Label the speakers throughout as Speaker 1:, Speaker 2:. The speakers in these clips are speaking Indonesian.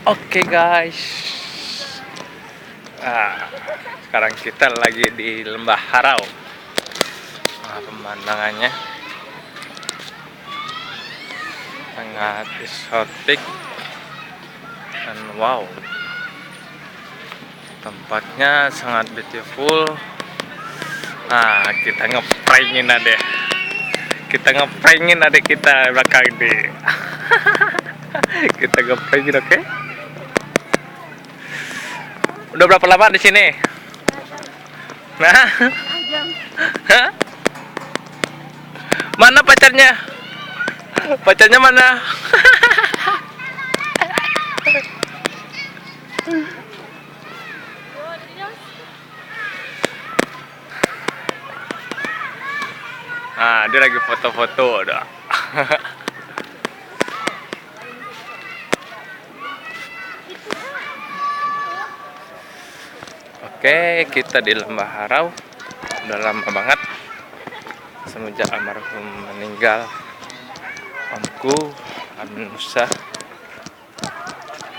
Speaker 1: Oke guys, sekarang kita lagi di Lembah Harau. Pemandangannya sangat eksotik dan wow, tempatnya sangat beautiful. Kita ngeprengin adek, kita belakang di kita ngeprengin, oke? Udah berapa lama di sini? Nah, mana pacarnya? Pacarnya mana? Dia lagi foto-foto dah. Oke, kita di Lembah Harau. Udah lama banget semenjak almarhum meninggal omku Amin Musa.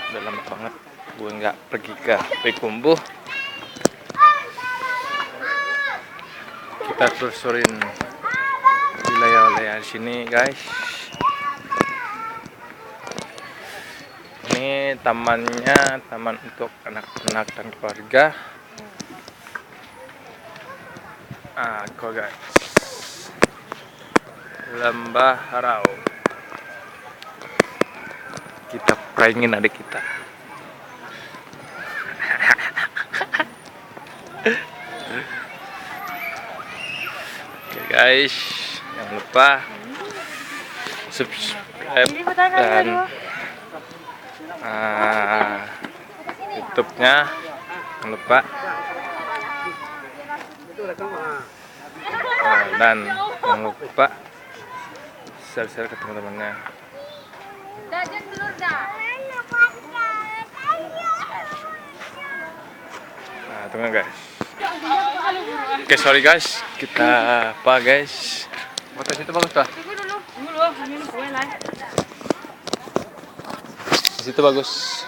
Speaker 1: Udah lama banget gue nggak pergi ke Payakumbuh. Kita telusurin wilayah-wilayah sini guys. Ini tamannya, taman untuk anak-anak dan keluarga. Kok guys, Lembah Harau. Kita prengin adik kita. Oke guys, jangan lupa subscribe dan YouTube-nya, jangan lupa. Dan jangan lupa share ke teman-temannya. Tunggu guys. Oke, sorry guys, kita guys? Foto situ bagus tuh. Di situ bagus.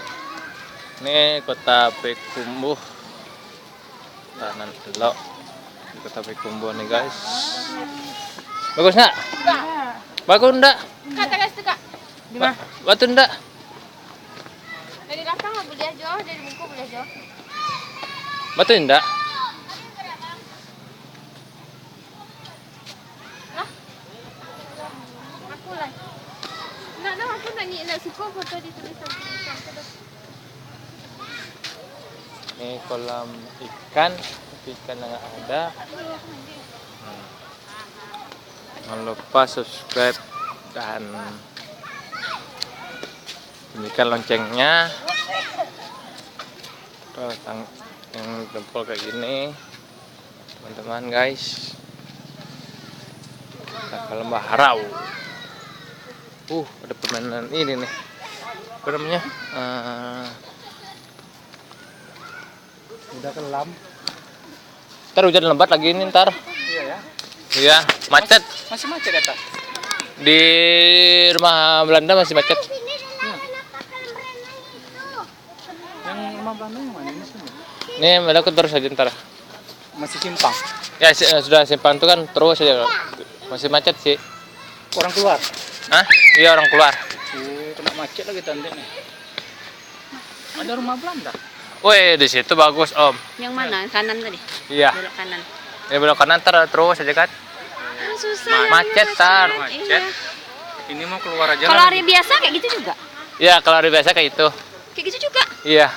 Speaker 1: Ini kota Payakumbuh, Tanan Elok. Di kota Payakumbuh nih guys. Bagus nggak? Bagus nggak?
Speaker 2: Kata guys tuh kak. Di mana?
Speaker 1: Batu nggak?
Speaker 2: Dari belakang nggak boleh jauh, dari buku boleh jauh.
Speaker 1: Batu nggak?
Speaker 2: Aku lah. Aku nak suka foto di tulisan.
Speaker 1: Ini kolam ikan, tapi ikan nggak ada. Jangan lupa subscribe dan bunyikan loncengnya. Terus yang jempol kayak gini, teman-teman guys. Kita ke Lembah Harau. Ada permainan ini nih. Apa namanya?
Speaker 3: Udah kelam.
Speaker 1: Ntar hujan lebat lagi ini ntar.
Speaker 3: Iya ya.
Speaker 1: Iya, macet.
Speaker 3: Masih macet ya, Tak?
Speaker 1: Di rumah Belanda masih macet.
Speaker 3: Yang rumah Belanda yang mana ini semua?
Speaker 1: Nih, aku terus aja ntar.
Speaker 3: Masih simpang.
Speaker 1: Ya, sudah simpang itu kan terus aja. Masih macet sih.
Speaker 3: Orang keluar.
Speaker 1: Hah? Iya, orang keluar.
Speaker 3: Kena macet lagi tante nih. Ada rumah Belanda.
Speaker 1: Woi, di situ bagus, Om.
Speaker 2: Yang mana? Kanan tadi?
Speaker 1: Iya.
Speaker 2: Belok kanan.
Speaker 1: Ini belok kanan terus aja kan.
Speaker 2: Susah.
Speaker 1: Macet, tar.
Speaker 3: Macet. Ini mau keluar aja.
Speaker 2: Kalau hari biasa kayak gitu juga?
Speaker 1: Iya, kalau hari biasa kayak itu.
Speaker 2: Kayak gitu juga?
Speaker 1: Iya.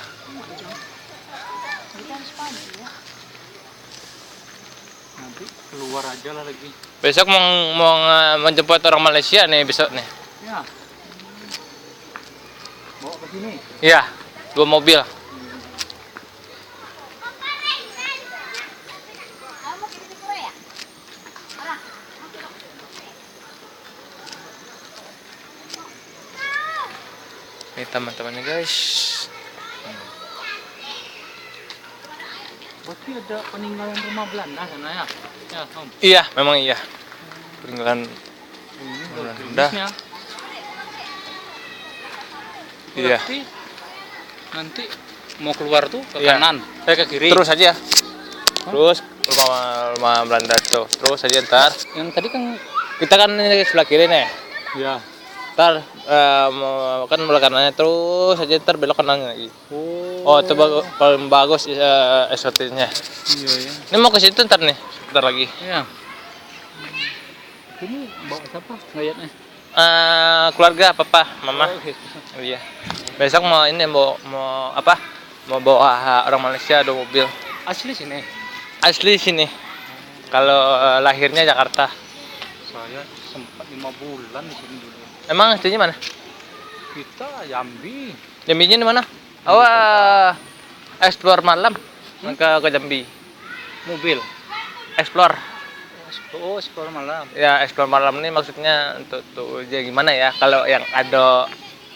Speaker 3: Nanti keluar aja lah lagi.
Speaker 1: Besok mau menjemput orang Malaysia nih besok nih.
Speaker 3: Ya. Bawa ke sini.
Speaker 1: Iya, 2 mobil. Ini teman-temannya guys.
Speaker 3: Berarti ada peninggalan rumah Belanda sana ya? Ya, Om.
Speaker 1: Iya, memang iya. Peninggalan
Speaker 3: Ini
Speaker 1: Belanda.
Speaker 3: tulisnya.
Speaker 1: Iya.
Speaker 3: Berarti Nanti mau keluar tuh ke
Speaker 1: Iya.
Speaker 3: kanan, ke kiri.
Speaker 1: Terus aja. Terus rumah Belanda tuh. Terus aja ntar.
Speaker 3: Yang tadi kan
Speaker 1: Kita kan ini sebelah kiri nih.
Speaker 3: ya.
Speaker 1: Ntar kan belok kanannya terus aja ntar belok kanan lagi.
Speaker 3: Oh.
Speaker 1: Oh itu paling bagus SOT-nya.
Speaker 3: Iya ya.
Speaker 1: Ini mau ke situ ntar nih. Ntar lagi.
Speaker 3: Iya. Ini bawa siapa? Ngayatnya.
Speaker 1: Keluarga papa mama.
Speaker 3: Oh, gitu.
Speaker 1: Iya. Besok mau ini mau apa? Mau bawa orang Malaysia ada mobil.
Speaker 3: Asli sini.
Speaker 1: Asli sini. Kalau lahirnya Jakarta.
Speaker 3: Saya sempat 5 bulan di sini dulu.
Speaker 1: Emang aslinya mana?
Speaker 3: Kita Jambi.
Speaker 1: Jambinya di mana? Oh, explore malam. Ke Jambi.
Speaker 3: Mobil.
Speaker 1: Explore.
Speaker 3: Oh, sekolah malam.
Speaker 1: Ya, explore malam ini maksudnya untuk ya gimana ya? Kalau yang ada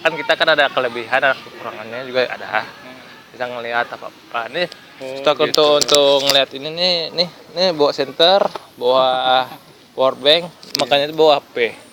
Speaker 1: kan kita kan ada kelebihan, ada kekurangannya juga ada. Kita ngelihat apa-apa. Nih, stok untuk ngelihat ini nih bawa center, bawa power bank, makanya itu bawa HP.